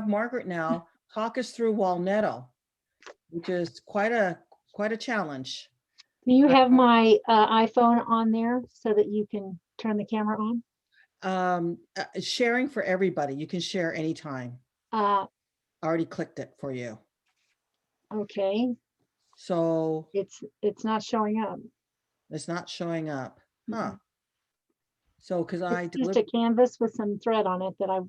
Margaret now talk us through Walneto, which is quite a challenge. Do you have my iPhone on there so that you can turn the camera on? Sharing for everybody. You can share anytime. I already clicked it for you. Okay. So it's not showing up. It's not showing up. Huh. So because it's just a canvas with some thread on it that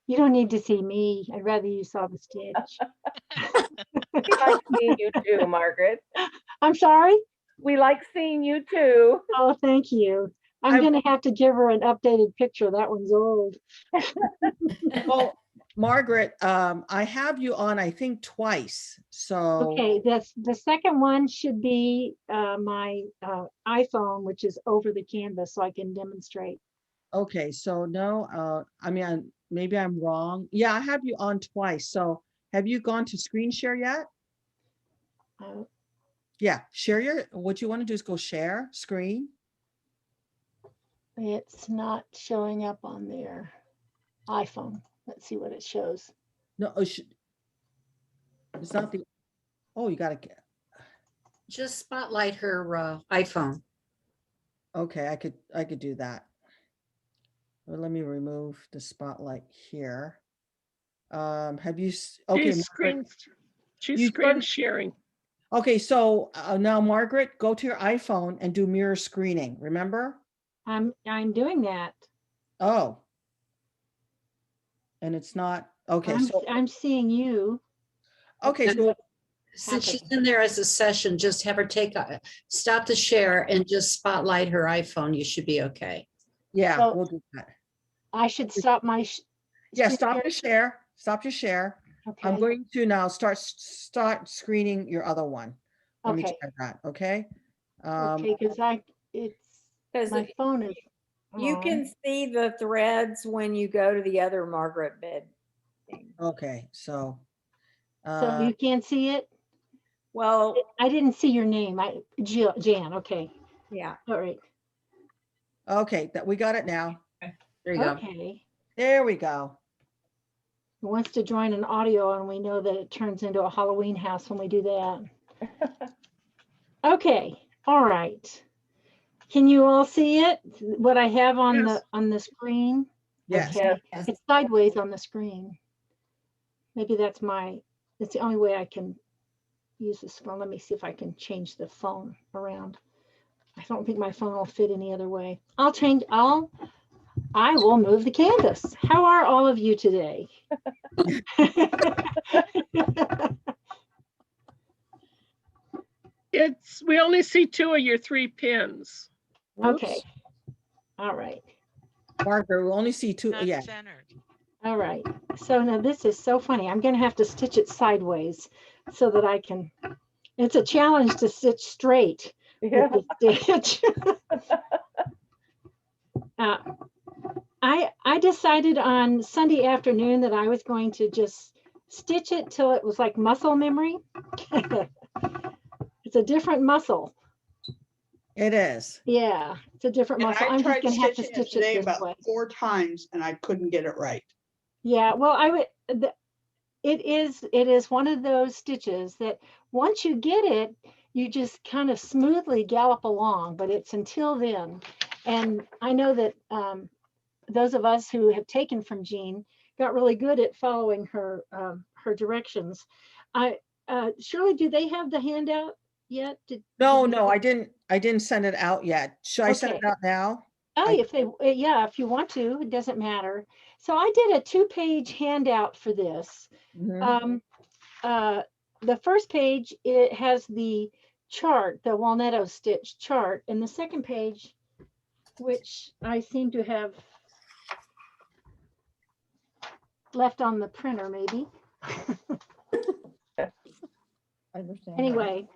you don't need to see me. I'd rather you saw the stitch. We like seeing you too, Margaret. I'm sorry? We like seeing you too. Oh, thank you. I'm going to have to give her an updated picture. That one's old. Well, Margaret, I have you on, I think, twice. So okay, the second one should be my iPhone, which is over the canvas, so I can demonstrate. Okay, so no, I mean, maybe I'm wrong. Yeah, I have you on twice. So have you gone to screen share yet? Yeah, share what you want to do is go share screen. It's not showing up on their iPhone. Let's see what it shows. No, it's not the, oh, you got to get. Just spotlight her iPhone. Okay, I could do that. Well, let me remove the spotlight here. Have you, okay. She's screen sharing. Okay, so now Margaret, go to your iPhone and do mirror screening, remember? I'm doing that. Oh. And it's not, okay. I'm seeing you. Okay, so since she's in there as a session, just have her stop the share and just spotlight her iPhone. You should be okay. Yeah, so we'll do that. I should stop my stop your share. Stop your share. Okay. I'm going to now start screening your other one. Let me try that. Okay. Okay, because my phone is you can see the threads when you go to the other Margaret Bed thing. Okay, so you can't see it? Well, I didn't see your name. Jan, okay. Yeah. All right. Okay, that we got it now. There you go. Okay. There we go. It wants to join an audio, and we know that it turns into a Halloween house when we do that. Okay. All right. Can you all see it? What I have on the screen? Yes. Okay. Yes. It's sideways on the screen. Maybe that's the only way I can use this phone. Let me see if I can change the phone around. I don't think my phone will fit any other way. I will move the canvas. How are all of you today? We only see 2 of your 3 pins. Oops. Okay. All right. Margaret, we only see 2. Not yeah. Centered. All right. So now this is so funny. I'm going to have to stitch it sideways so that I can. It's a challenge to stitch straight with the stitch. I decided on Sunday afternoon that I was going to just stitch it till it was like muscle memory. It's a different muscle. It is. Yeah, it's a different muscle. I'm just going to have to stitch it today this about way. 4 times and I couldn't get it right. Yeah, well, it is one of those stitches that once you get it, you just kind of smoothly gallop along, but it's until then. And I know that those of us who have taken from Jean got really good at following her directions. Shirley, do they have the handout yet? No, I didn't send it out yet. Should I send it out now? Oh, if you want to, it doesn't matter. So I did a 2-page handout for this. Mm-hmm. The first page, it has the chart, the Walneto stitch chart, and the second page, which I seem to have left on the printer, maybe. I understand. Anyway,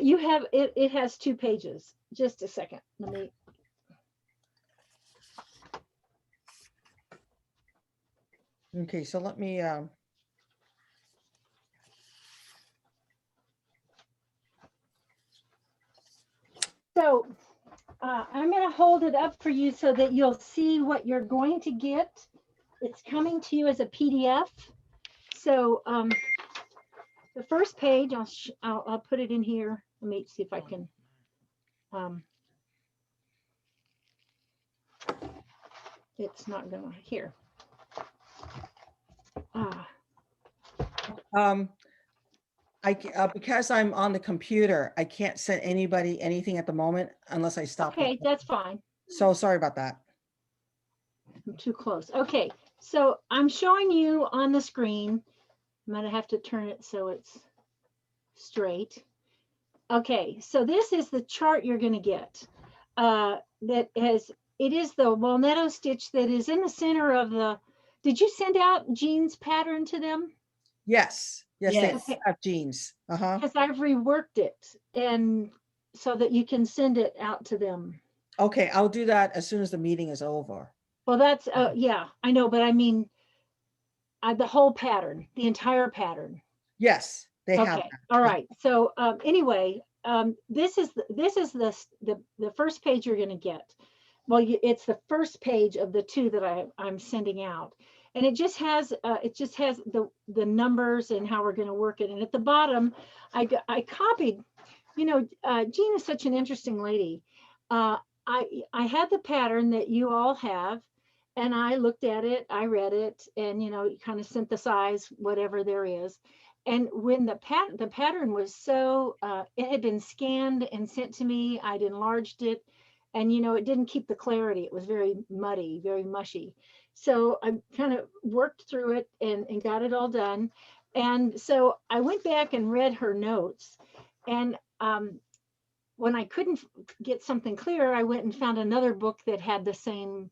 you have it has 2 pages. Just a second. Let me. Okay, so let me So I'm going to hold it up for you so that you'll see what you're going to get. It's coming to you as a PDF. so the first page, I'll put it in here. Let me see if I can. It's not gonna here. Because I'm on the computer, I can't send anybody anything at the moment unless I stop. Okay, that's fine. So sorry about that. I'm too close. Okay, so I'm showing you on the screen. I'm gonna have to turn it so it's straight. Okay, so this is the chart you're gonna get. It is the Walneto stitch that is in the center of the, did you send out Jean's pattern to them? Yes, yes, Yes. they have jeans. Uh-huh. Because I've reworked it and so that you can send it out to them. Okay, I'll do that as soon as the meeting is over. Well, that's, yeah, I know, but I mean, the whole pattern, the entire pattern. Yes, they have Okay, that. all right. So anyway, this is the first page you're going to get. Well, it's the first page of the two that I'm sending out, and it just has the numbers and how we're going to work it. And at the bottom, I copied. You know, Jean is such an interesting lady. I had the pattern that you all have, and I looked at it, I read it, and you know, kind of synthesize whatever there is. And when the pattern was so, it had been scanned and sent to me, I'd enlarged it, and you know, it didn't keep the clarity. It was very muddy, very mushy. So I kind of worked through it and got it all done. And so I went back and read her notes. And when I couldn't get something clear, I went and found another book that had the same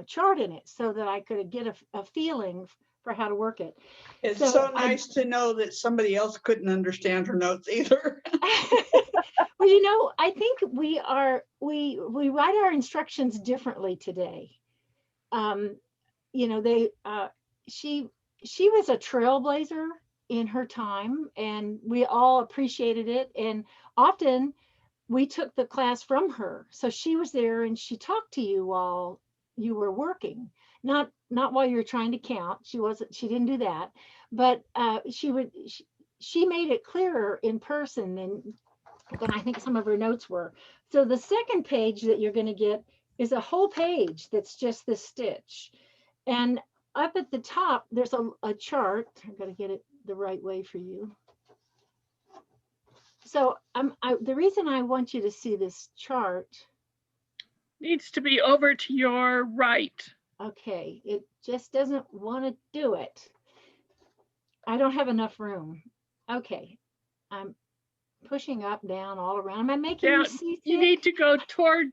chart in it so that I could get a feeling for how to work it. It's So so nice to know that somebody else couldn't understand her notes either. Well, you know, I think we write our instructions differently today. You know, she was a trailblazer in her time, and we all appreciated it. And often we took the class from her. So she was there and she talked to you while you were working, not while you're trying to count. She didn't do that, but she made it clearer in person than I think some of her notes were. So the second page that you're going to get is a whole page that's just this stitch. And up at the top, there's a chart. I've got to get it the right way for you. So the reason I want you to see this chart needs to be over to your right. Okay, it just doesn't want to do it. I don't have enough room. Okay, I'm pushing up, down, all around. Am I making you see? You need to go toward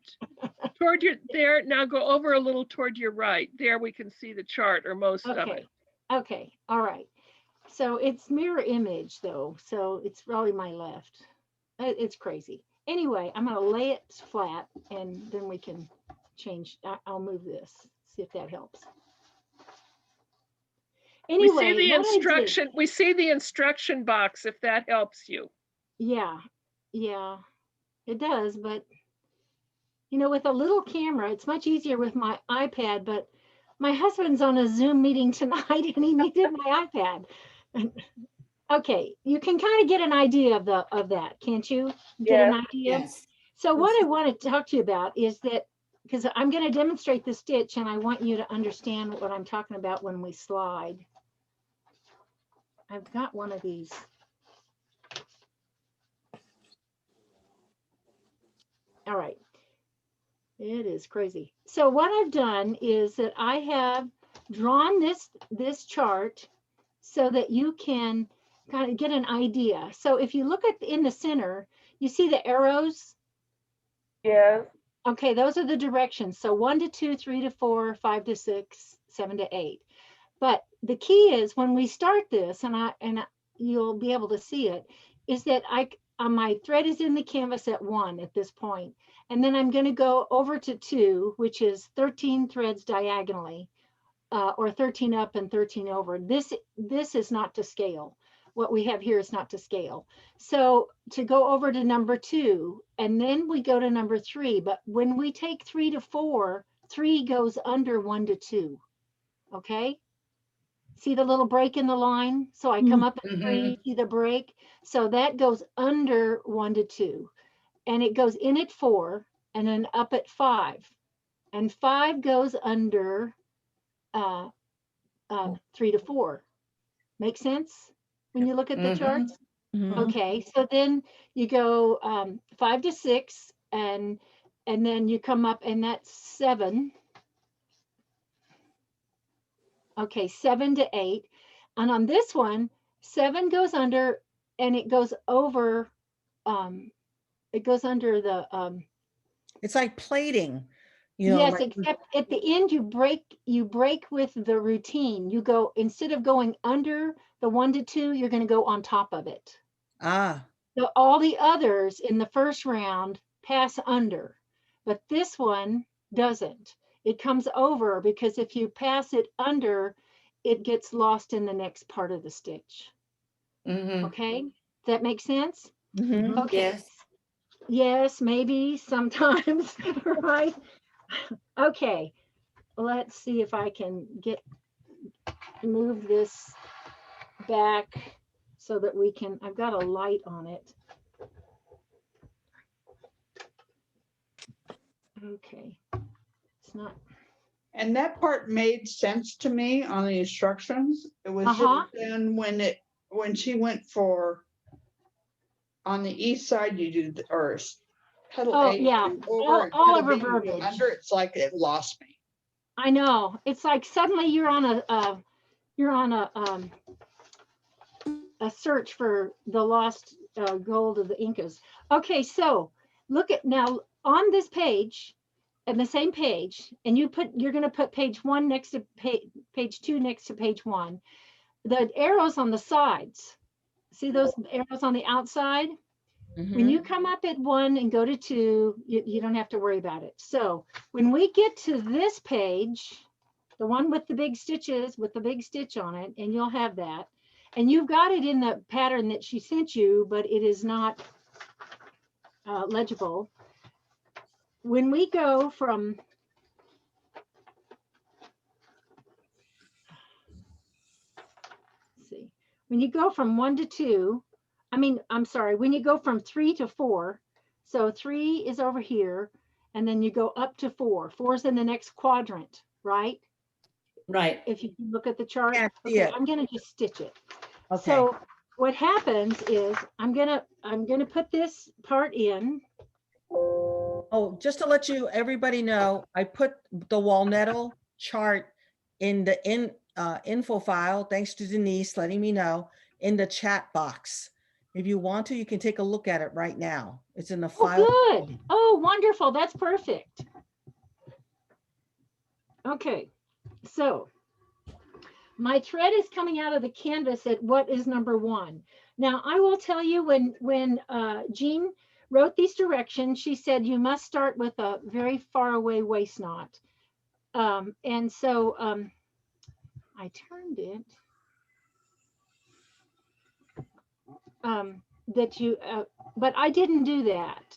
your there. Now go over a little toward your right. There we can see the chart or most of it. Okay, all right. So it's mirror image though, so it's probably my left. It's crazy. Anyway, I'm going to lay it flat and then we can change. I'll move this, see if that helps. Anyway, we see the instruction box if that helps you. Yeah, it does. But you know, with a little camera, it's much easier with my iPad. But my husband's on a Zoom meeting tonight and he needed my iPad. Okay, you can kind of get an idea of that, can't you? Get an idea? Yes. So what I want to talk to you about is that, because I'm going to demonstrate the stitch and I want you to understand what I'm talking about when we slide. I've got one of these. All right. It is crazy. So what I've done is that I have drawn this chart so that you can kind of get an idea. So if you look at in the center, you see the arrows? Yes. Okay, those are the directions. So 1 to 2, 3 to 4, 5 to 6, 7 to 8. But the key is when we start this, and you'll be able to see it, is that my thread is in the canvas at 1 at this point, and then I'm going to go over to 2, which is 13 threads diagonally, or 13 up and 13 over. This is not to scale. What we have here is not to scale. So to go over to number 2, and then we go to number 3. But when we take 3 to 4, 3 goes under 1 to 2. Okay. See the little break in the line? So I come up at Mhm. 3, see the break? So that goes under 1 to 2, and it goes in at 4, and then up at 5. And 5 goes under 3 to 4. Make sense when you look at the Mhm. charts? Mhm. Okay, so then you go 5 to 6, and then you come up, and that's 7. Okay, 7 to 8. And on this one, 7 goes under, and it goes over, it goes under the, It's like plating, you know, yes, like, except at the end, you break with the routine. You go, instead of going under the 1 to 2, you're going to go on top of it. ah, So all the others in the first round pass under, but this one doesn't. It comes over because if you pass it under, it gets lost in the next part of the stitch. Mhm. Okay, does that make sense? mhm. Okay. Yes. Yes, maybe sometimes, right? Okay, let's see if I can move this back so that we can, I've got a light on it. Okay, it's not. And that part made sense to me on the instructions. It was Uh-huh. just then when she went for, on the east side, you do, or pedal Oh, A, you yeah, do over, and all pedal of her B, you do verbiage. under. It's like it lost me. I know. It's like suddenly you're on a search for the lost gold of the Incas. Okay, so look at now on this page, and the same page, and you're going to put page 1 next to page 2 next to page 1. The arrows on the sides. See those arrows on the outside? When Mhm. you come up at 1 and go to 2, you don't have to worry about it. So when we get to this page, the one with the big stitches, with the big stitch on it, and you'll have that. And you've got it in the pattern that she sent you, but it is not legible. When we go from, let's see, when you go from 1 to 2, I'm sorry, when you go from 3 to 4, so 3 is over here, and then you go up to 4. 4 is in the next quadrant, right? Right. If you look at the chart. Can't see Okay, it. I'm gonna just stitch it. Okay. So what happens is I'm gonna put this part in. Oh, just to let everybody know, I put the Walneto chart in the info file, thanks to Denise letting me know, in the chat box. If you want to, you can take a look at it right now. It's in the file. Oh, good. Oh, wonderful. That's perfect. Okay, so my thread is coming out of the canvas at what is number 1. Now I will tell you, when Jean wrote these directions, she said you must start with a very far away waist knot. And so I turned it but I didn't do that.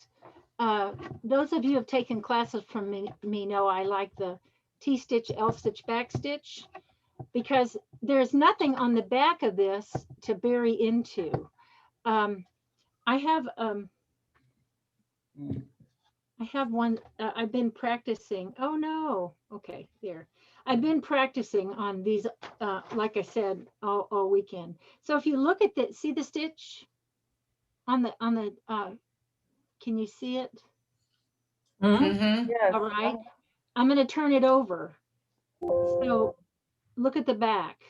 Those of you who have taken classes from me know I like the T-stitch, L-stitch, backstitch, because there's nothing on the back of this to bury into. I have one, I've been practicing. Oh no, okay, there. I've been practicing on these, like I said, all weekend. So if you look at the, see the stitch on the, can you see it? Mhm. Yes. All right, I'm gonna turn it over. So look at the back.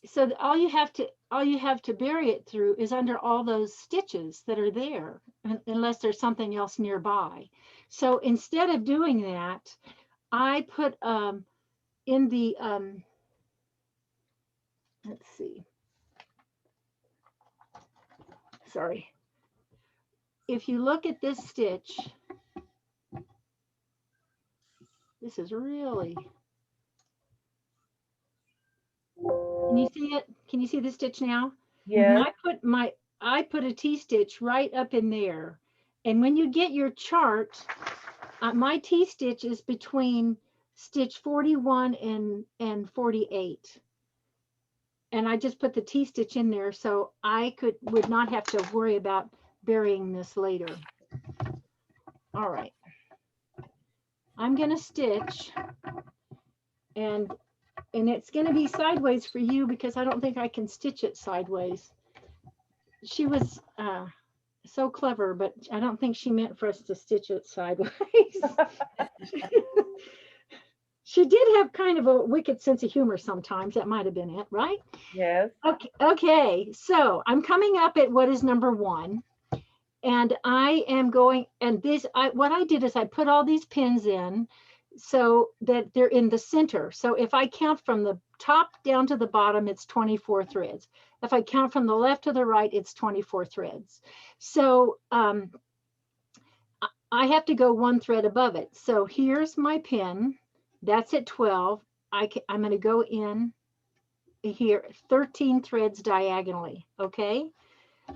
So all you have to bury it through is under all those stitches that are there, unless there's something else nearby. So instead of doing that, I put in the let's see, sorry, if you look at this stitch, this is really, can you see it? Can you see the stitch now? Yes. I put a T-stitch right up in there. And when you get your chart, my T-stitch is between stitch 41 and 48. and I just put the T-stitch in there so I would not have to worry about burying this later. All right. I'm gonna stitch, and it's gonna be sideways for you because I don't think I can stitch it sideways. She was so clever, but I don't think she meant for us to stitch it sideways. She did have kind of a wicked sense of humor sometimes. That might have been it, right? Yes. Okay, so I'm coming up at what is number 1. And I am going, and what I did is I put all these pins in so that they're in the center. So if I count from the top down to the bottom, it's 24 threads. If I count from the left to the right, it's 24 threads. So I have to go 1 thread above it. So here's my pin. That's at 12. I'm going to go in here 13 threads diagonally. Okay.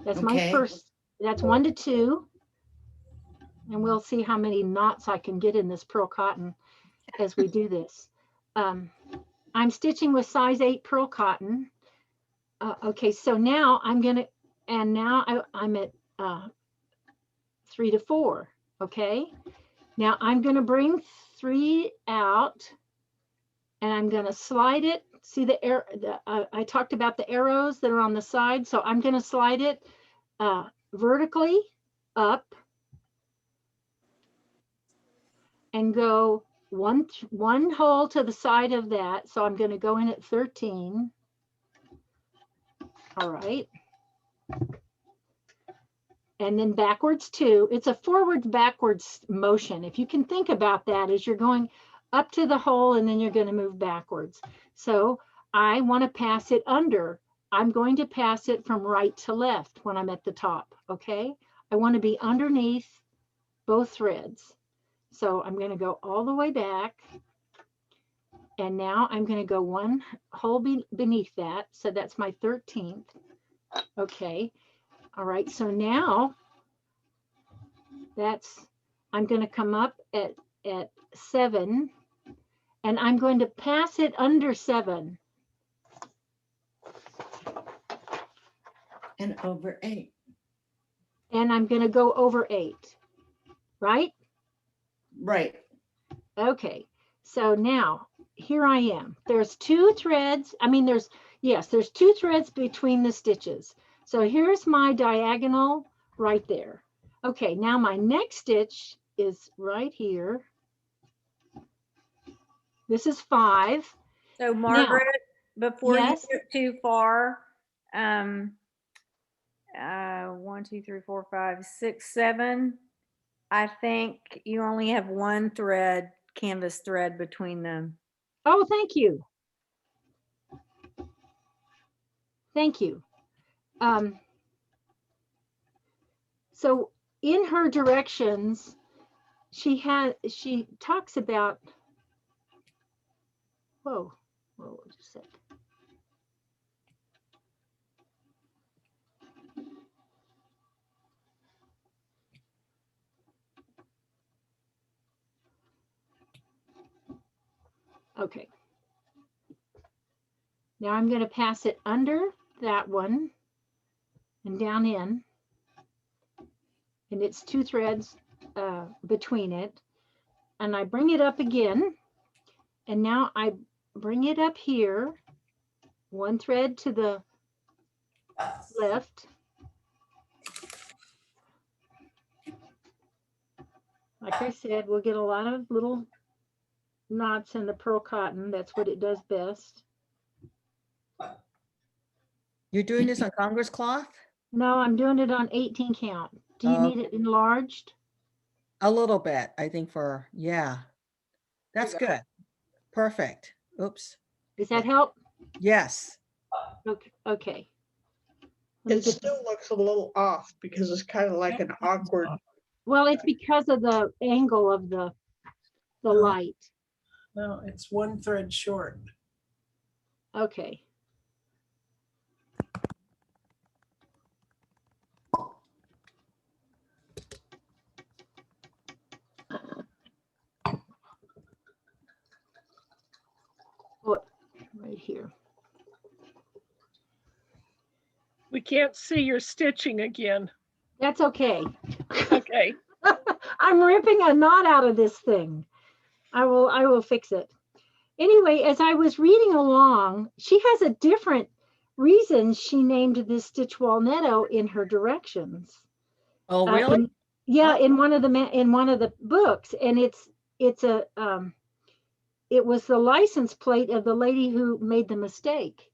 That's my Okay. first. That's 1 to 2. And we'll see how many knots I can get in this pearl cotton as we do this. I'm stitching with size 8 pearl cotton. Okay, so now I'm gonna, and now I'm at 3 to 4. Okay, now I'm gonna bring 3 out, and I'm gonna slide it. See the arrow? I talked about the arrows that are on the side, so I'm gonna slide it vertically up and go one hole to the side of that. So I'm going to go in at 13. All right. And then backwards 2. It's a forward backwards motion. If you can think about that as you're going up to the hole and then you're going to move backwards. So I want to pass it under. I'm going to pass it from right to left when I'm at the top. Okay. I want to be underneath both threads. So I'm going to go all the way back. And now I'm going to go 1 hole beneath that. So that's my 13th. Okay. All right. So now I'm going to come up at 7, and I'm going to pass it under 7. And over 8. And I'm going to go over 8. Right? Right. Okay, so now here I am. There's 2 threads. I mean, there's 2 threads between the stitches. So here's my diagonal right there. Okay, now my next stitch is right here. This is 5. So Margaret, before yes. you get too far, 1, 2, 3, 4, 5, 6, 7. I think you only have 1 thread, canvas thread between them. Oh, thank you. Thank you. So in her directions, she talks about, whoa, just a sec. Okay. Now I'm going to pass it under that one and down in, and it's 2 threads between it. And I bring it up again, and now I bring it up here, 1 thread to the left. Like I said, we'll get a lot of little knots in the pearl cotton. That's what it does best. You're doing this on Congress cloth? No, I'm doing it on 18 count. Do you need it enlarged? A little bit, I think yeah. That's good. Perfect. Oops. Does that help? Yes. Okay. It still looks a little off because it's kind of like an awkward. Well, it's because of the angle of the light. No, it's 1 thread short. Okay. Right here. We can't see your stitching again. That's okay. Okay. I'm ripping a knot out of this thing. I will fix it. Anyway, as I was reading along, she has a different reason she named this stitch Walneto in her directions. Oh, really? Yeah, Oh. in one of the books, and it was the license plate of the lady who made the mistake.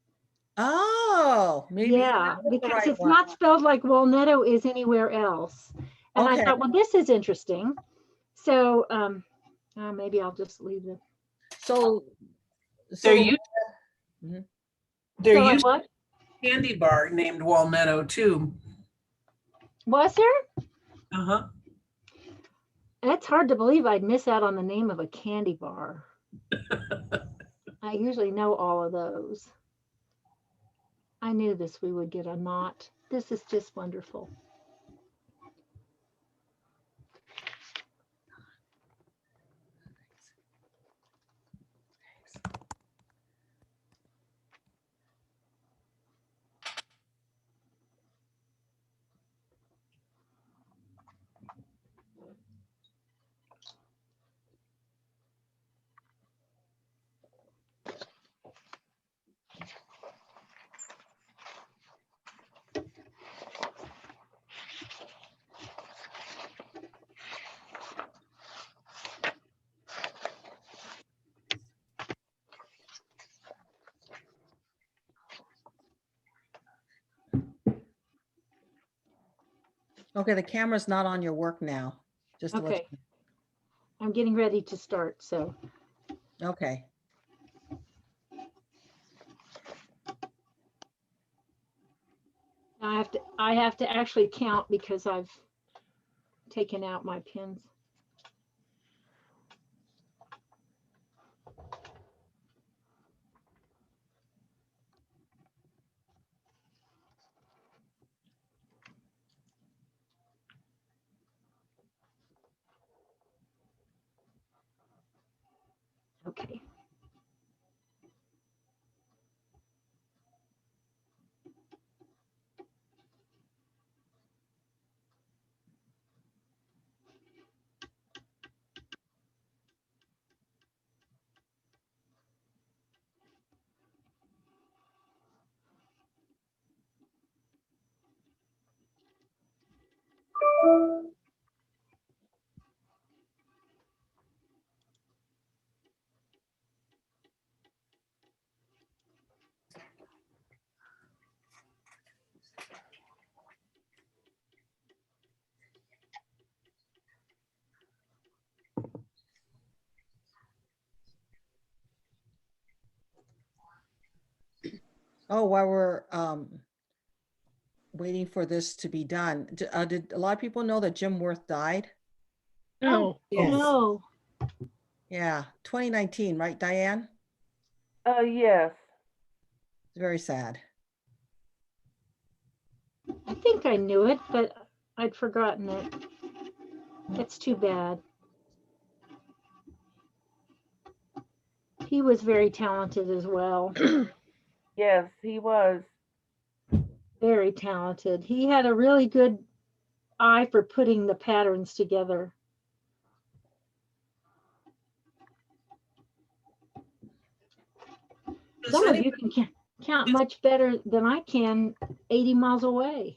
Oh, maybe. Yeah, that was the because right it's one. not spelled like Walneto is anywhere else. And I Okay. thought, well, this is interesting. So maybe I'll just leave it. So. There the- used, Mhm. there So used what? to be a candy bar named Walneto too. Was there? Uh-huh. That's hard to believe I'd miss out on the name of a candy bar. I usually know all of those. I knew we would get a knot. This is just wonderful. Okay, the camera's not on your work now. Just to let Okay. I'm getting ready to start, so. you. Okay. I have to actually count because I've taken out my pins. Okay. Oh, while we're waiting for this to be done, did a lot of people know that Jim Worth died? No. Yes. No. Yeah, 2019, right, Diane? Yes. It's very sad. I think I knew it, but I'd forgotten it. That's too bad. He was very talented as well. Yes, he was. Very talented. He had a really good eye for putting the patterns together. Some of you can count much better than I can 80 miles away.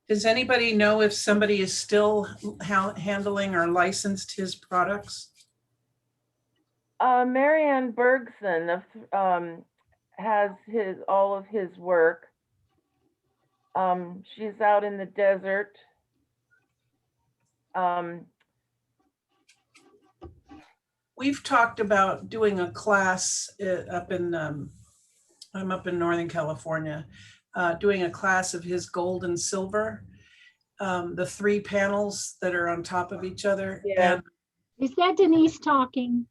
Does anybody know if somebody is still handling or licensed his products? Marianne Bergson has all of his work. She's out in the desert. We've talked about doing a class up in, I'm up in Northern California, doing a class of his gold and silver, the 3 panels that are on top of each other. Yeah. And Is that Denise talking?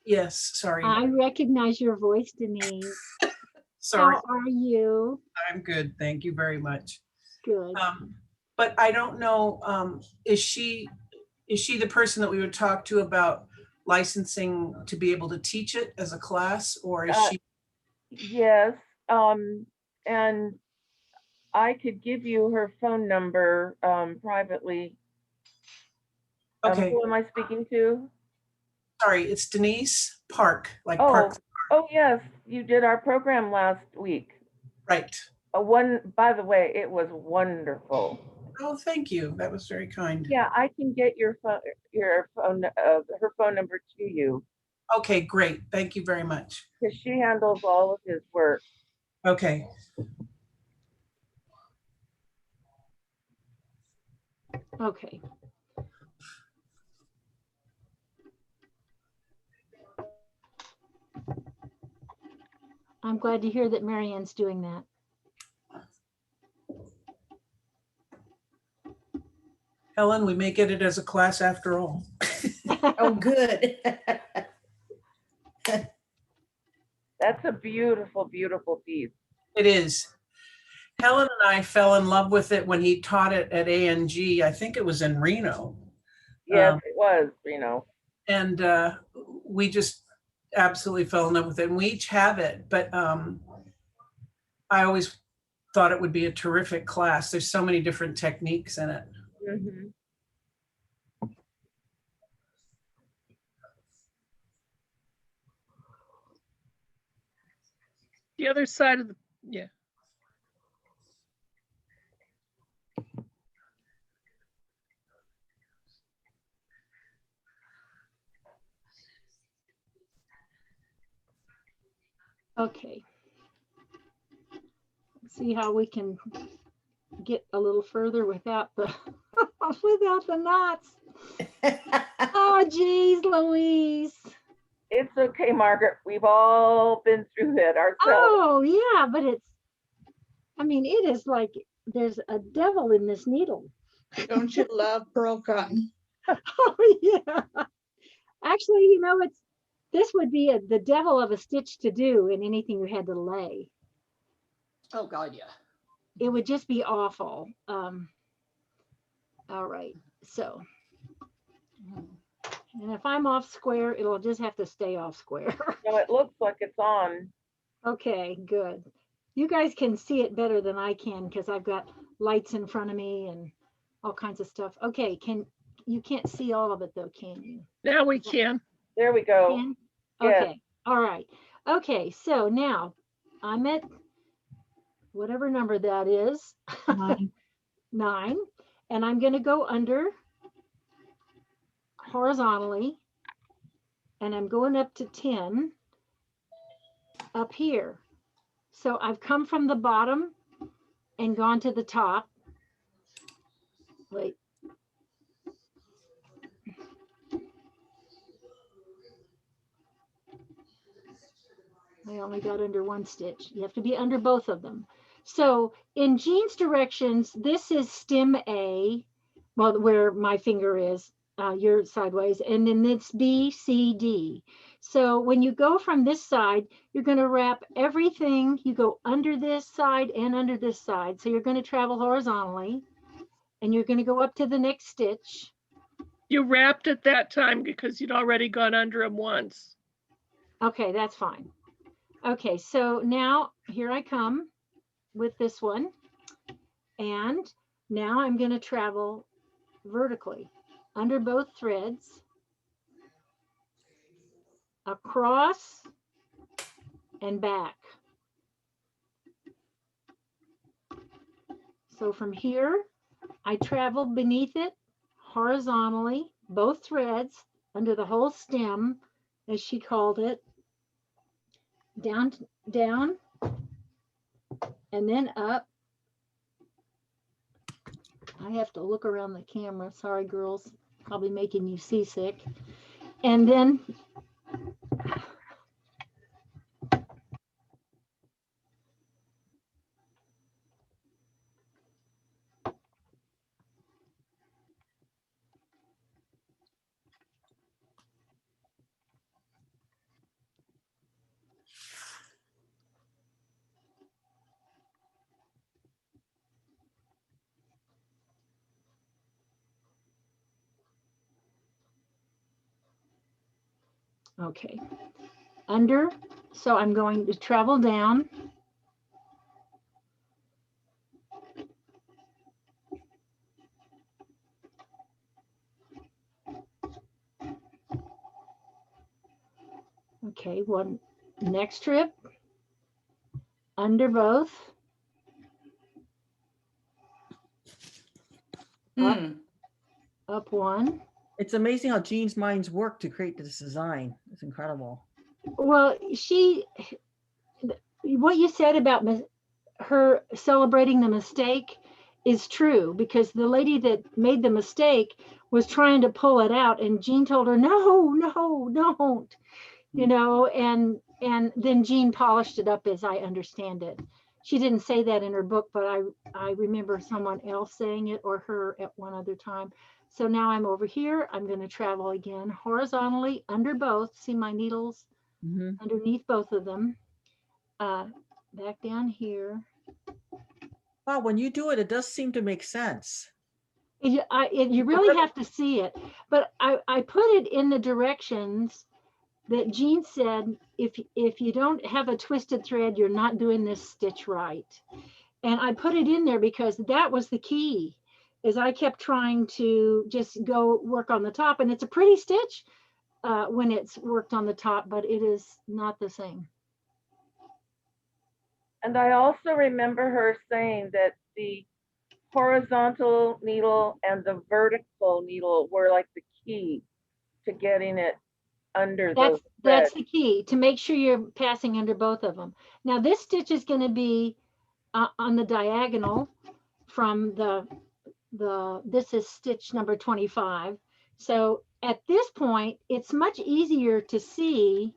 yes, sorry. I recognize your voice, Denise. Sorry, How are you? I'm good. Thank you very much. Good. But I don't know, is she the person that we would talk to about licensing to be able to teach it as a class, or is Uh, she? Yes, and I could give you her phone number privately. Okay, Who am I speaking to? sorry, it's Denise Park, like Oh, Park, oh yes, you did our program last week. right. By the way, it was wonderful. Oh, thank you. That was very kind. Yeah, I can get her phone number to you Okay, great. Thank you very much. because she handles all of his work. Okay. Okay. I'm glad to hear that Marianne's doing that. Helen, we may get it as a class after all. Oh, good. That's a beautiful, beautiful piece. It is. Helen and I fell in love with it when he taught it at ANG. I think it was in Reno. Yes, it was, And we just absolutely fell in love with it. And we each have it, but I always thought it would be a terrific class. There's so many different techniques in it. Mhm. The other side of the, yeah. Okay. Let's see how we can get a little further without the without the knots. Oh, geez, Louise. It's okay, Margaret. We've all been through that ourselves. Oh, yeah, but I mean, it is like there's a devil in this needle. Don't you love pearl cotton? Oh, yeah. Actually, this would be the devil of a stitch to do in anything you had to lay. Oh, God, yeah. It would just be awful. All right, so. And if I'm off square, it'll just have to stay off square. No, it looks like it's on. Okay, good. You guys can see it better than I can because I've got lights in front of me and all kinds of stuff. Okay, you can't see all of it though, can you? Now we can. There we go. Can? Yes. Okay, all right. Okay, so now I'm at whatever number that is, 9, and I'm going to go under horizontally, and I'm going up to 10 up here. So I've come from the bottom and gone to the top. Wait. I only got under one stitch. You have to be under both of them. So in Jean's directions, this is stem A, well, where my finger is, you're sideways, and then it's B, C, D. So when you go from this side, you're going to wrap everything. You go under this side and under this side. So you're going to travel horizontally, and you're going to go up to the next stitch. You wrapped at that time because you'd already gone under them once. Okay, that's fine. Okay, so now here I come with this one. And now I'm going to travel vertically under both threads, across and back. So from here, I travel beneath it horizontally, both threads under the whole stem, as she called it, down, down, and then up. I have to look around the camera. Sorry, girls, probably making you seasick. And then Okay. Under, so I'm going to travel down. Okay, one next trip, under both, Hmm. up one. It's amazing how Jean's minds work to create this design. It's incredible. Well, what you said about her celebrating the mistake is true, because the lady that made the mistake was trying to pull it out, and Jean told her, no, don't, you know, and then Jean polished it up, as I understand it. She didn't say that in her book, but I remember someone else saying it, or her at one other time. So now I'm over here. I'm going to travel again horizontally under both. See my needles underneath both of them. Back down here. Wow, when you do it, it does seem to make sense. You really have to see it, but I put it in the directions that Jean said, if you don't have a twisted thread, you're not doing this stitch right. And I put it in there because that was the key, is I kept trying to just go work on the top, and it's a pretty stitch when it's worked on the top, but it is not the same. And I also remember her saying that the horizontal needle and the vertical needle were like the key to getting it under those That's threads. the key, to make sure you're passing under both of them. Now this stitch is going to be on the diagonal from this is stitch number 25. So at this point, it's much easier to see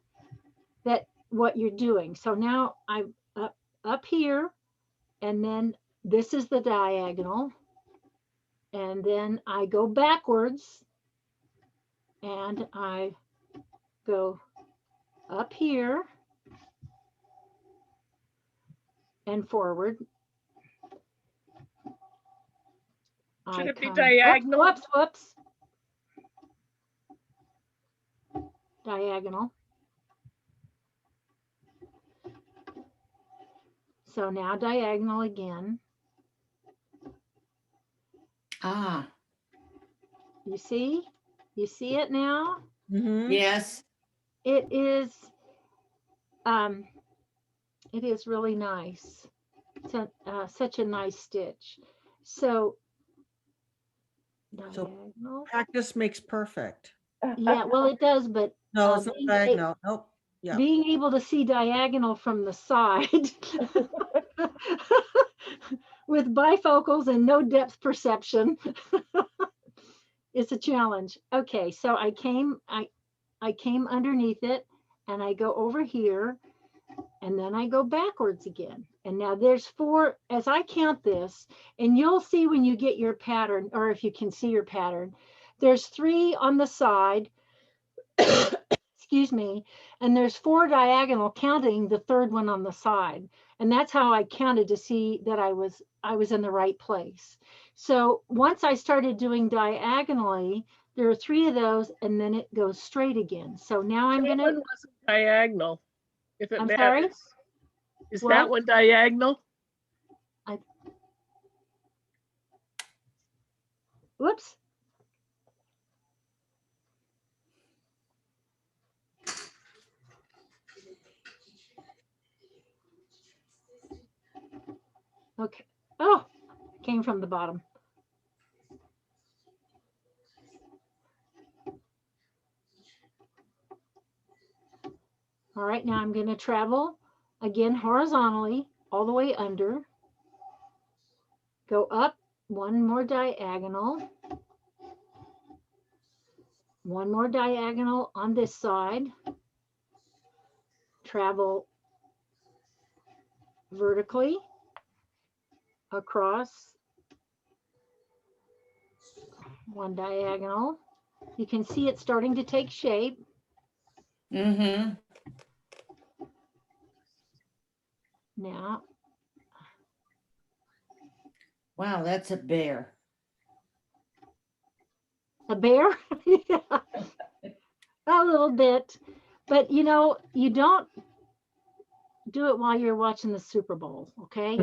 that what you're doing. So now I'm up here, and then this is the diagonal, and then I go backwards, and I go up here and forward. Should it be come, diagonal? whoops. Diagonal. So now diagonal again. Ah, You see? You see it now? yes. It is really nice. It's such a nice stitch. So diagonal. Practice makes perfect. Yeah, well, it does, but No, it's not diagonal. Nope. Yeah. being able to see diagonal from the side with bifocals and no depth perception is a challenge. Okay, so I came underneath it, and I go over here, and then I go backwards again. And now there's 4, as I count this, and you'll see when you get your pattern, or if you can see your pattern, there's 3 on the side, excuse me, and there's 4 diagonal, counting the 3rd one on the side. And that's how I counted to see that I was in the right place. So once I started doing diagonally, there are 3 of those, and then it goes straight again. So now I'm going to. That one wasn't diagonal, if it I'm matters. sorry? Is What? that one diagonal? Whoops. Okay. Oh, came from the bottom. All right, now I'm going to travel again horizontally all the way under, go up, 1 more diagonal, 1 more diagonal on this side, travel vertically across, 1 diagonal. You can see it starting to take shape. Mm-hmm. Now. Wow, that's a bear. A bear? Yeah. A little bit, But you know, you don't do it while you're watching the Super Bowl, okay?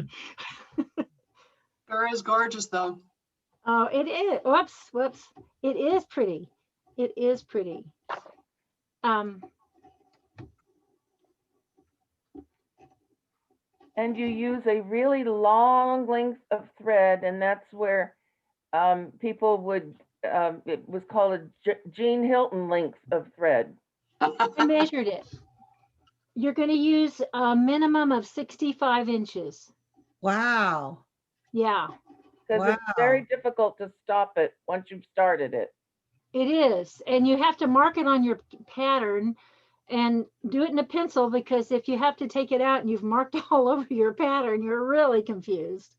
Sure is gorgeous though. Oh, it is. Whoops, whoops. It is pretty. It is pretty. And you use a really long length of thread, and that's where people would, it was called a Jean Hilton length of thread. I measured it. You're going to use a minimum of 65 inches. Wow. Yeah, Because it's very Wow. difficult to stop it once you've started it. it is. And you have to mark it on your pattern and do it in a pencil, because if you have to take it out and you've marked all over your pattern, you're really confused.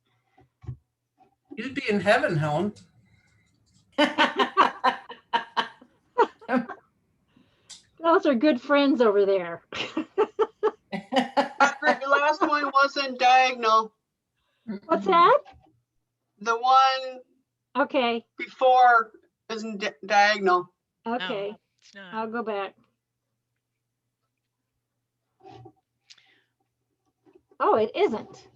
You'd be in heaven, Helen. Those are good friends over there. Margaret, your last one wasn't diagonal. What's that? The one Okay, before isn't diagonal. okay. No, it's not. I'll go back. Oh, it isn't.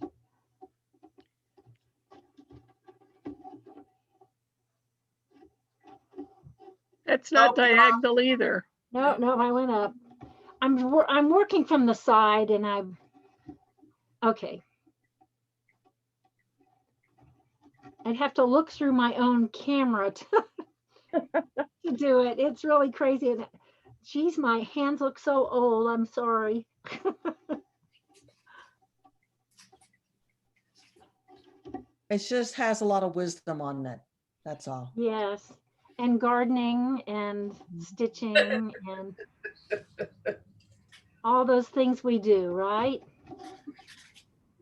That's not Nope, wrong. diagonal either. No, no, I went up. I'm working from the side, and I'm okay. I'd have to look through my own camera to do it. It's really crazy. And geez, my hands look so old. I'm sorry. It just has a lot of wisdom on it. That's all. Yes. And gardening and stitching and all those things we do, right?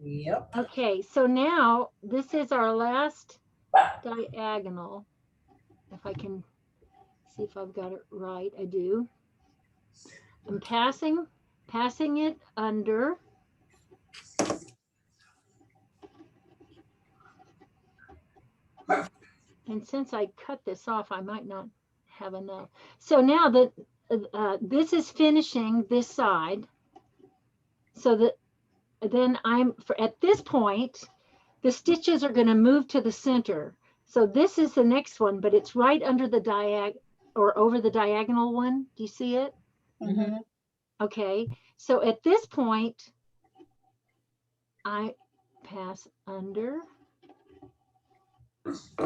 Yep. Okay, so now this is our last diagonal. If I can see if I've got it right, I do. I'm passing it under. And since I cut this off, I might not have enough. So now that this is finishing this side, so that then at this point, the stitches are going to move to the center. So this is the next one, but it's right under the or over the diagonal one. Do you see it? Mhm. Okay. So at this point, I pass under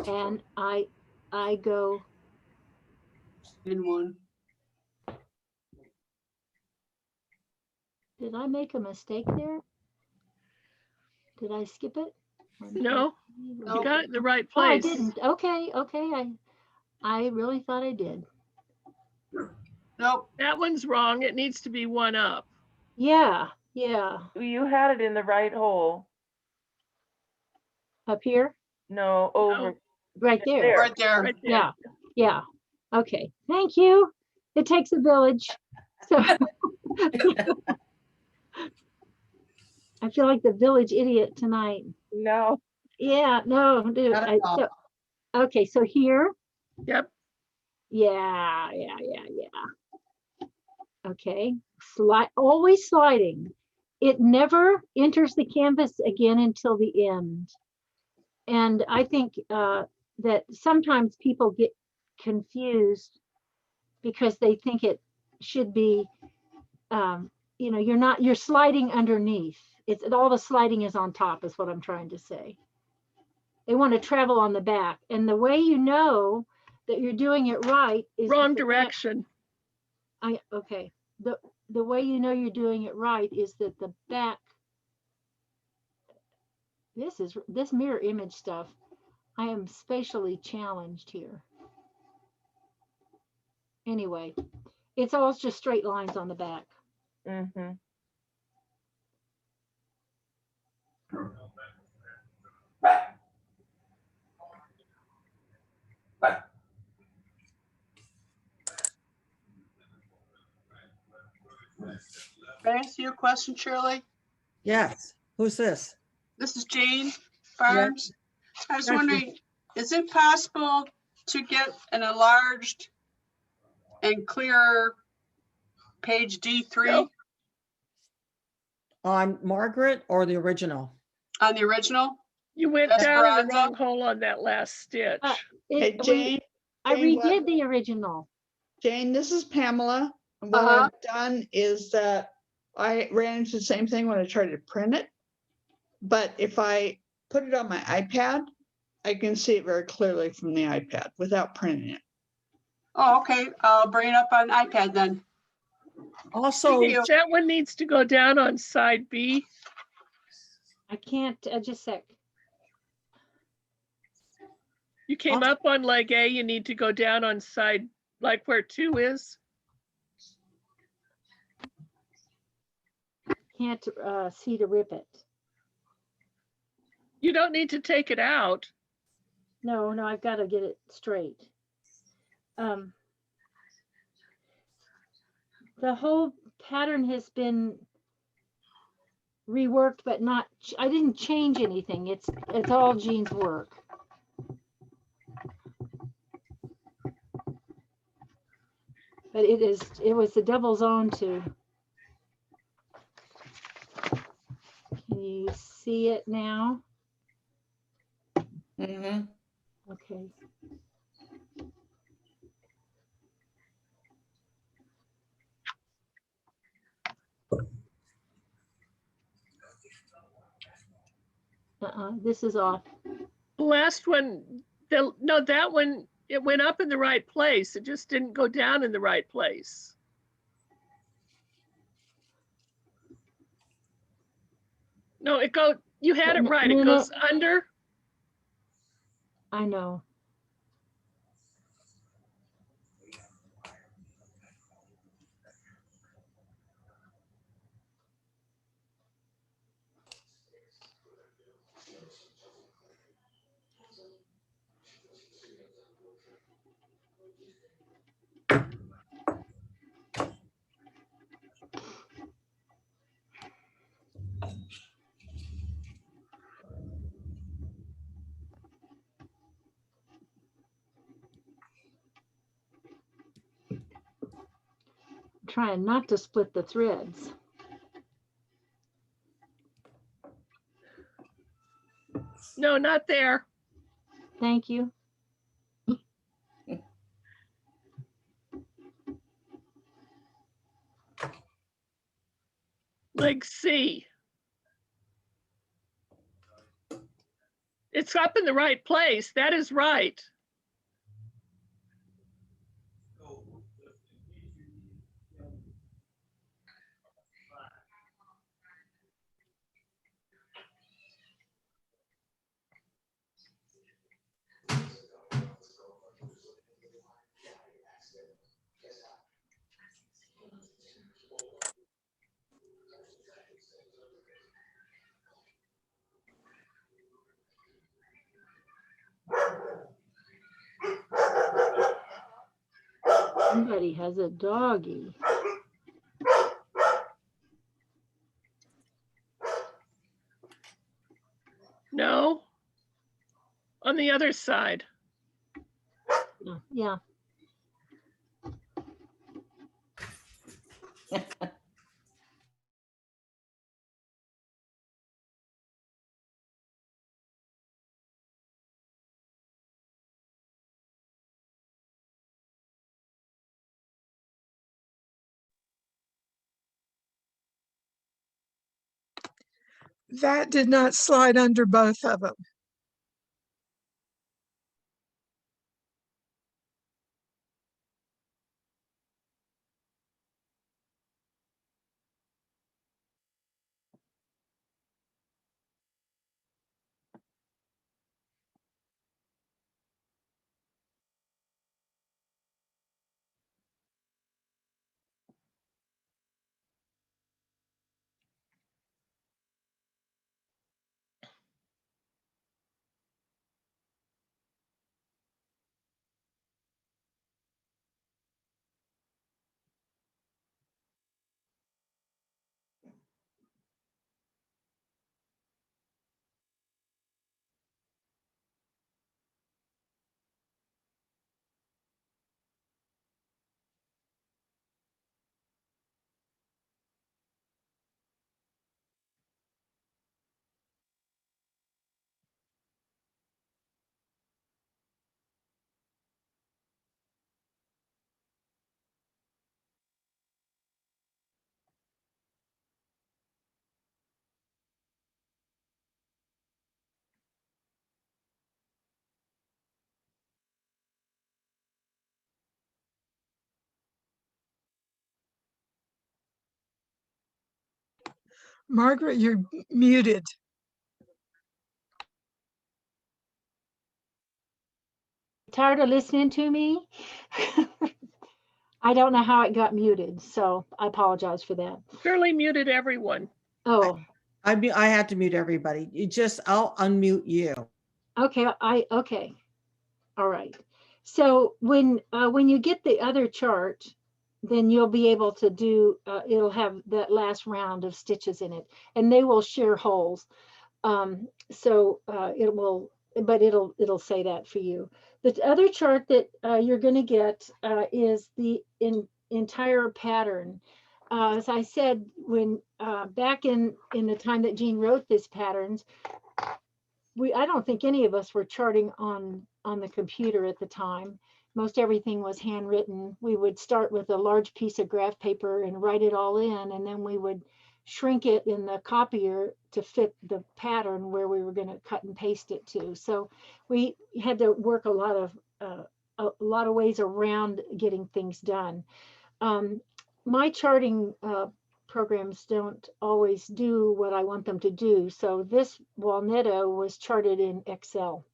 and I go In one. Did I make a mistake there? Did I skip it? No, you got it in the right Oh, I place. didn't. Okay, okay. I really thought I did. Nope. That one's wrong. It needs to be one up. Yeah, yeah. You had it in the right hole. Up here? No, over. Right there. There. Right there. Right there. Yeah, yeah. Okay, thank you. It takes a village. So I feel like the village idiot tonight. No. Yeah, no, dude. Not at all. Okay, so here. Yep. Yeah. Okay, always sliding. It never enters the canvas again until the end. And I think that sometimes people get confused because they think it should be, you're sliding underneath. All the sliding is on top is what I'm trying to say. They want to travel on the back. And the way you know that you're doing it right is Wrong direction. Okay. The way you know you're doing it right is that the back, this mirror image stuff, I am spatially challenged here. Anyway, it's all just straight lines on the back. Mm-hmm. Can I answer your question, Shirley? Yes. Who's this? This is Jane Barnes. I was Gotcha. wondering, is it possible to get an enlarged and clearer page D3 No. On Margaret or the original? on the original? You went down in the Esperanza? wrong hole on that last stitch. Hey, Jane, I Jane, what- redid the original. Jane, this is Pamela. And what Uh-huh. I've done is that I ran into the same thing when I tried to print it. But if I put it on my iPad, I can see it very clearly from the iPad without printing it. Oh, okay. I'll bring it up on iPad then. Also, Thank you. That one needs to go down on side B. I can't, just a sec. You came up on leg A, you need to go down on side, like where 2 is. Can't see to rip it. You don't need to take it out. No, I've got to get it straight. The whole pattern has been reworked, but not, I didn't change anything. It's all Jean's work. But it was the devil's own to. Can you see it now? Mhm. Okay. This is off. The last one, no, that one, it went up in the right place. It just didn't go down in the right place. No, you had it right. It goes under. I know. Trying not to split the threads. No, not there. Thank you. Leg C. It's up in the right place. That is right. Somebody has a doggy. No. On the other side. Yeah. That did not slide under both of them. Margaret, you're muted. Tired of listening to me? I don't know how it got muted, so I apologize for that. Shirley muted everyone. Oh, I had to mute everybody. I'll unmute you. okay. Okay. All right. So when you get the other chart, then you'll be able to do, it'll have that last round of stitches in it, and they will share holes. It will, but it'll say that for you. The other chart that you're going to get is the entire pattern. As I said, when back in the time that Jean wrote these patterns, I don't think any of us were charting on the computer at the time. Most everything was handwritten. We would start with a large piece of graph paper and write it all in, and then we would shrink it in the copier to fit the pattern where we were going to cut and paste it to. So we had to work a lot of ways around getting things done. My charting programs don't always do what I want them to do. So this Walneto was charted in Excel,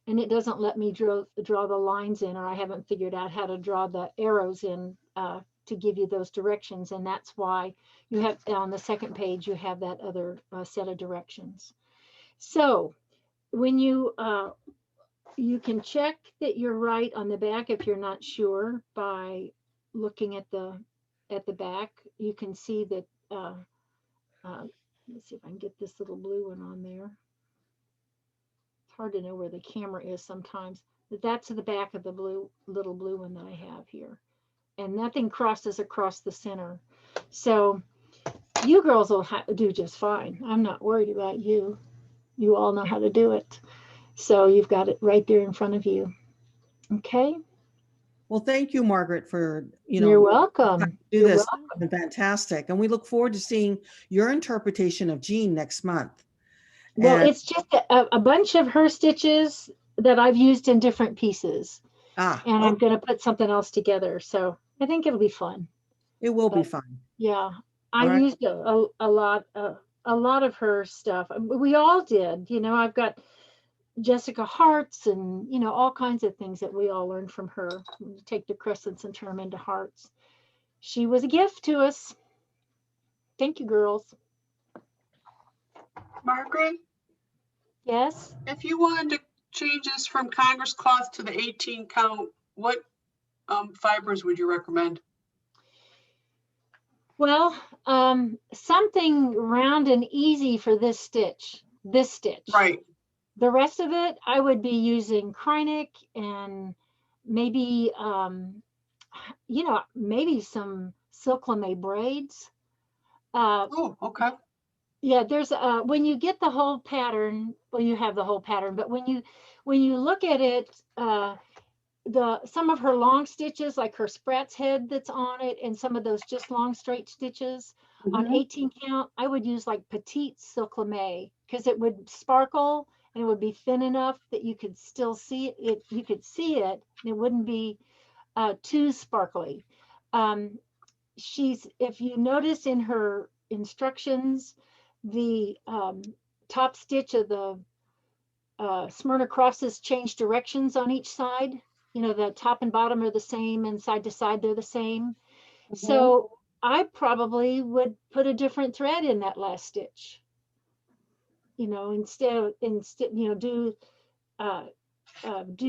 and it doesn't let me draw the lines in, or I haven't figured out how to draw the arrows in to give you those directions. And that's why you have on the second page, you have that other set of directions. So when you can check that you're right on the back if you're not sure by looking at the back. You can see that, let's see if I can get this little blue one on there. It's hard to know where the camera is sometimes, but that's the back of the little blue one that I have here. And nothing crosses across the center. So you girls will do just fine. I'm not worried about you. You all know how to do it. So you've got it right there in front of you. Okay. Well, thank you, Margaret, for, You're welcome. do You're this. welcome. Fantastic. And we look forward to seeing your interpretation of Jean next month. Well, And- it's just a bunch of her stitches that I've used in different pieces. And I'm going to put something else together. So I think it'll be fun. It will be fun. Yeah. I used a lot of her stuff. We all did. I've got Jessica Hearts and, all kinds of things that we all learned from her. We take the crescents and turn them into hearts. She was a gift to us. Thank you, girls. Margaret, Yes. if you wanted to change this from Congress cloth to the 18 count, what fibers would you recommend? Well, something round and easy for this stitch. Right. The rest of it, I would be using Krynic and maybe, maybe some silk lame braids. Oh, okay. Yeah, there's when you get the whole pattern, well, you have the whole pattern, but when you look at it, some of her long stitches, like her sprat's head that's on it, and some of those just long straight stitches on 18 count, I would use like petite silk lame because it would sparkle and it would be thin enough that you could still see it. You could see it, and it wouldn't be too sparkly. If you notice in her instructions, the top stitch of the Smyrna crosses change directions on each side. The top and bottom are the same, and side to side they're the same. So I probably would put a different thread in that last stitch. Instead, do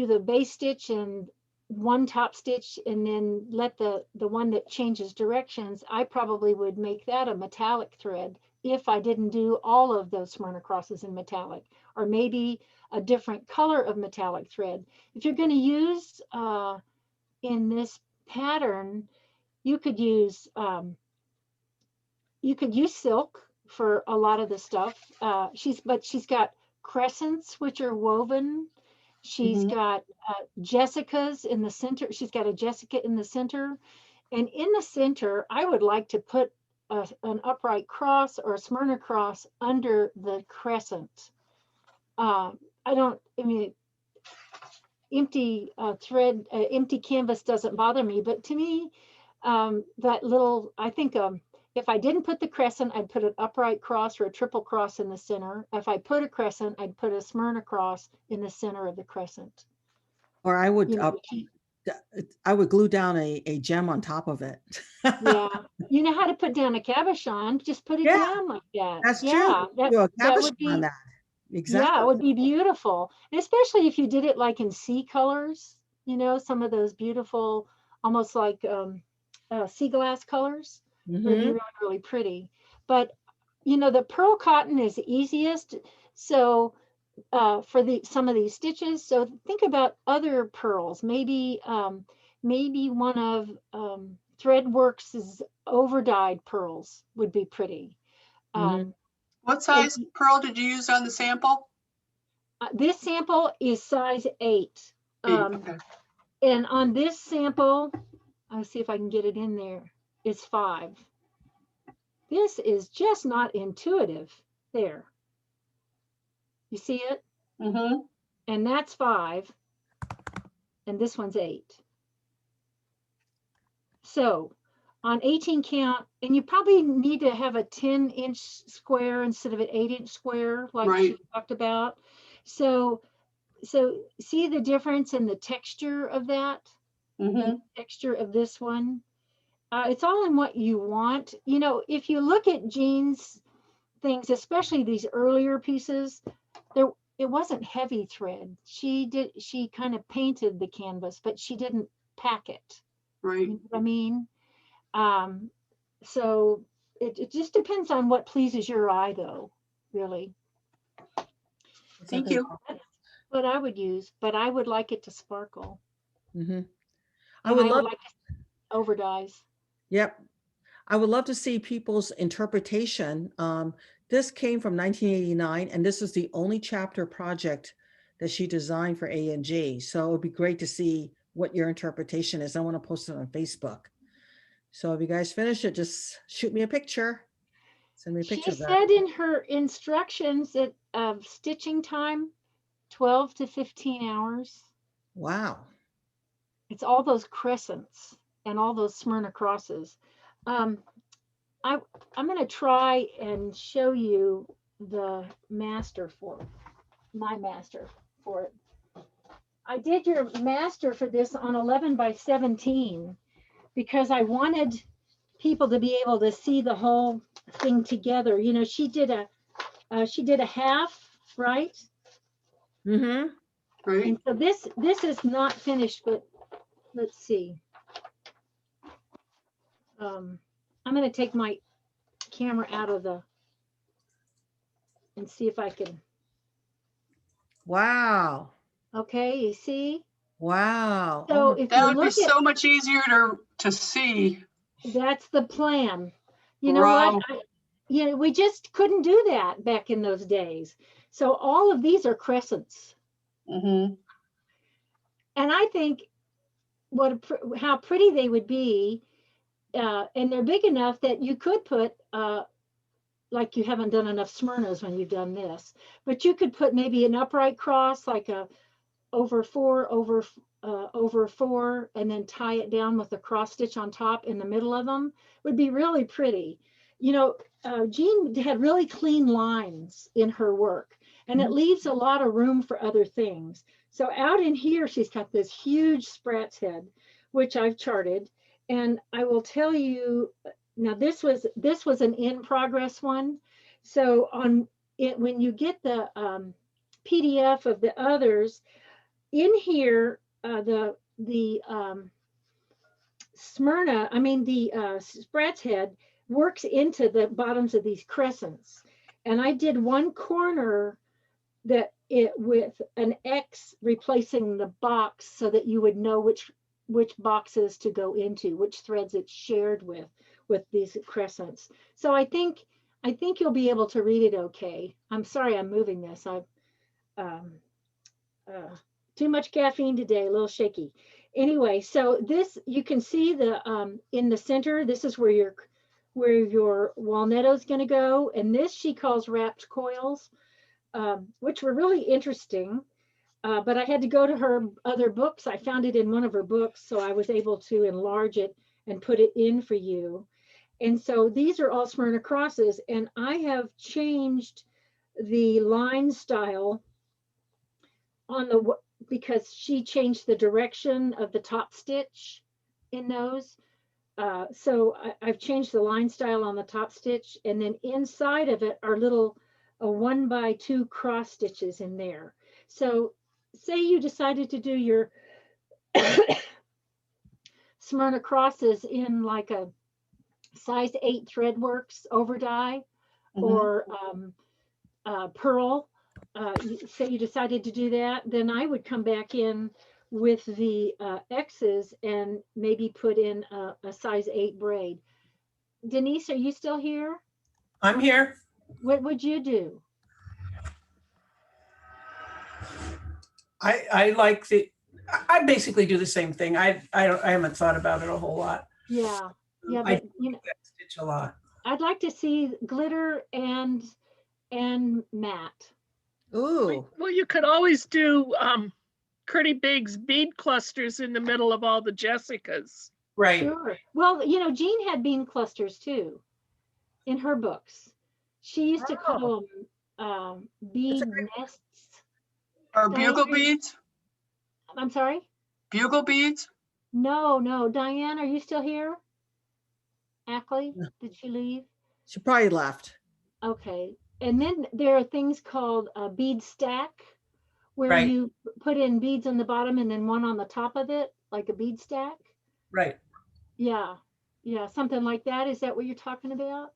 the base stitch and one top stitch, and then let the one that changes directions, I probably would make that a metallic thread if I didn't do all of those Smyrna crosses in metallic, or maybe a different color of metallic thread. If you're going to use in this pattern, you could use silk for a lot of the stuff. She's got crescents, which are woven. She's got Jessicas in the center. She's got a Jessica in the center. And in the center, I would like to put an upright cross or a Smyrna cross under the crescent. Empty thread, empty canvas doesn't bother me, but to me, that little, I think if I didn't put the crescent, I'd put an upright cross or a triple cross in the center. If I put a crescent, I'd put a Smyrna cross in the center of the crescent. Or I would, You know, to keep- I would glue down a gem on top of it. yeah, you know how to put down a cabochon, just put it Yeah, down like that. That's true. Yeah, Do a that would cabochon on be, that. yeah, Exactly. it would be beautiful. And especially if you did it like in sea colors, you know, some of those beautiful, almost like sea glass colors. It would be Mhm. really, really pretty. But, you know, the pearl cotton is the easiest. So for some of these stitches, so think about other pearls. Maybe maybe one of Threadworks's overdyed pearls would be pretty. Mhm. What size pearl did you use on the sample? This sample is size 8. Okay. And on this sample, I'll see if I can get it in there, it's 5. This is just not intuitive. There. You see it? Mm-hmm. And that's 5. And this one's 8. So on 18 count, and you probably need to have a 10-inch square instead of an 8-inch square, like Right. she talked about. So see the difference in the texture of that, Mm-hmm. texture of this one. It's all in what you want. You know, if you look at Jean's things, especially these earlier pieces, it wasn't heavy thread. She kind of painted the canvas, but she didn't pack it. Right. You know what I mean? So it just depends on what pleases your eye, though, really. Thank you. That's what I would use, but I would like it to sparkle. Mhm. I And would I would love, like overdyes. yep. I would love to see people's interpretation. This came from 1989, and this is the only chapter project that she designed for A&G. So it would be great to see what your interpretation is. I want to post it on Facebook. So if you guys finish it, just shoot me a picture. Send me a She picture of that. said in her instructions that stitching time, 12 to 15 hours. Wow. It's all those crescents and all those Smyrna crosses. I'm going to try and show you the master for my master for it. I did your master for this on 11 by 17 because I wanted people to be able to see the whole thing together. You know, she did a half, right? Mm-hmm. Right. And so this is not finished, but let's see. I'm going to take my camera out of the and see if I can. Wow. Okay, you see? Wow. So Oh my- if That you would be look at, so much easier to see. that's the plan. You know what? Wow. You know, we just couldn't do that back in those days. So all of these are crescents. Mm-hmm. And I think how pretty they would be, and they're big enough that you could put, like you haven't done enough Smyrnas when you've done this, but you could put maybe an upright cross, like a over 4 over 4, and then tie it down with a cross stitch on top in the middle of them. Would be really pretty. You know, Jean had really clean lines in her work, and it leaves a lot of room for other things. So out in here, she's got this huge sprat's head, which I've charted. And I will tell you, now this was an in progress one. So on it, when you get the PDF of the others, in here, the Smyrna, I mean the sprat's head works into the bottoms of these crescents. And I did one corner that it with an X replacing the box so that you would know which boxes to go into, which threads it's shared with these crescents. So I think you'll be able to read it okay. I'm sorry I'm moving this. I've too much caffeine today, a little shaky. Anyway, so this, you can see the in the center, this is where your Walneto is going to go. And this she calls wrapped coils, which were really interesting. But I had to go to her other books. I found it in one of her books, so I was able to enlarge it and put it in for you. And so these are all Smyrna crosses, and I have changed the line style on the, because she changed the direction of the top stitch in those. So I've changed the line style on the top stitch, and then inside of it are little 1x2 cross stitches in there. So say you decided to do your Smyrna crosses in like a size 8 Threadworks over die, or pearl, say you decided to do that, then I would come back in with the X's and maybe put in a size 8 braid. Denise, are you still here? I'm here. What would you do? I like I basically do the same thing. I haven't thought about it a whole lot. Yeah, yeah, I but you know, stitch a lot. I'd like to see glitter and matte. Ooh, Well, you could always do Curdy Big's bead clusters in the middle of all the Jessicas. Right. Sure. Well, you know, Jean had bean clusters too in her books. She used to call them bead nests. Or Diane, bugle beads? I'm sorry? Bugle beads? No, no. Diane, are you still here? Ackley, did she leave? she probably left. Okay. And then there are things called a bead stack, where Right. you put in beads on the bottom and then one on the top of it, like a bead stack. Right. Yeah. Yeah, something like that. Is that what you're talking about?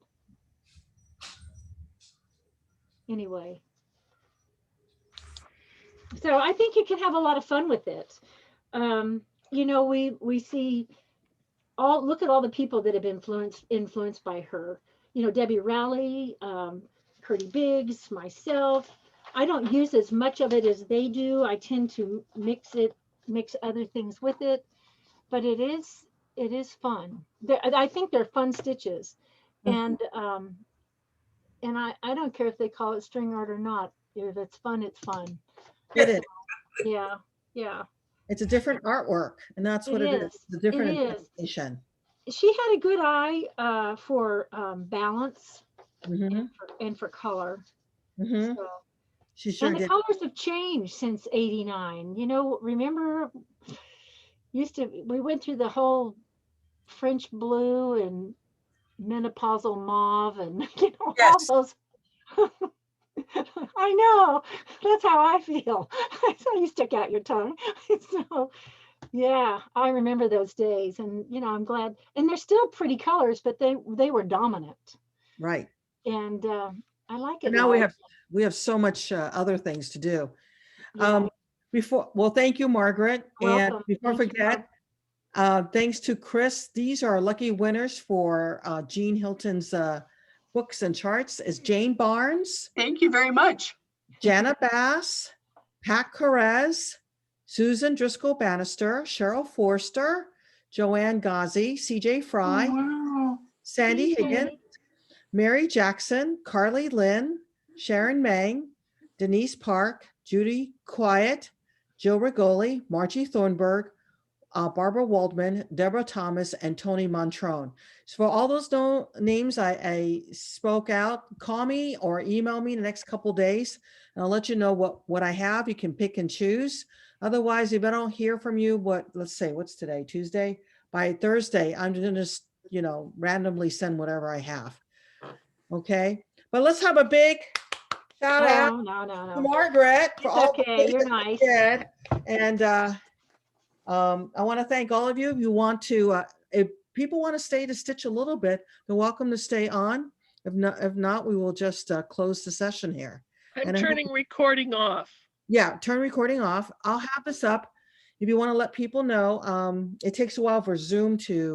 Anyway. So I think you can have a lot of fun with it. You know, we see look at all the people that have been influenced by her. You know, Debbie Rowley, Curdy Biggs, myself. I don't use as much of it as they do. I tend to mix other things with it, but it is fun. I think they're fun stitches, and I don't care if they call it string art or not. If it's fun, it's fun. It is. Yeah, yeah. It's a different artwork, and that's what it is. It's a different It is. interpretation. She had a good eye for balance Mhm, and for color. mhm. So, She sure and the did. colors have changed since '89. You know, remember we went through the whole French blue and menopausal mauve and all Yes. those. I know, that's how I feel. So you stick out your tongue. So yeah, I remember those days, and you know, I'm glad. And they're still pretty colors, but they were dominant, Right. and I like it. And now we have so much other things to do. Yeah. Well, thank you, Margaret. And Welcome. before I Thank you, forget, thanks to Chris. These are lucky winners for Jean Hilton's books and charts is Jane Barnes, Thank you very much. Jana Bass, Pat Perez, Susan Driscoll Bannister, Cheryl Forster, Joanne Ghazi, CJ Fry, Wow. Sandy CJ. Higgins, Mary Jackson, Carly Lynn, Sharon Mang, Denise Park, Judy Quiet, Jill Rigoli, Margie Thornburg, Barbara Waldman, Deborah Thomas, and Tony Montrone. So for all those names I spoke out, call me or email me in the next couple days, and I'll let you know what I have. You can pick and choose. Otherwise, if I don't hear from you, let's say, what's today, Tuesday? By Thursday, I'm going to just, randomly send whatever I have. Okay, but let's have a big shout out No. to Margaret for It's all the okay. things You're that nice. she did. And I want to thank all of you. If you want to, if people want to stay to stitch a little bit, they're welcome to stay on. If not, we will just close the session here. I'm And I hope- turning recording off. Yeah, turn recording off. I'll have this up. If you want to let people know, it takes a while for Zoom to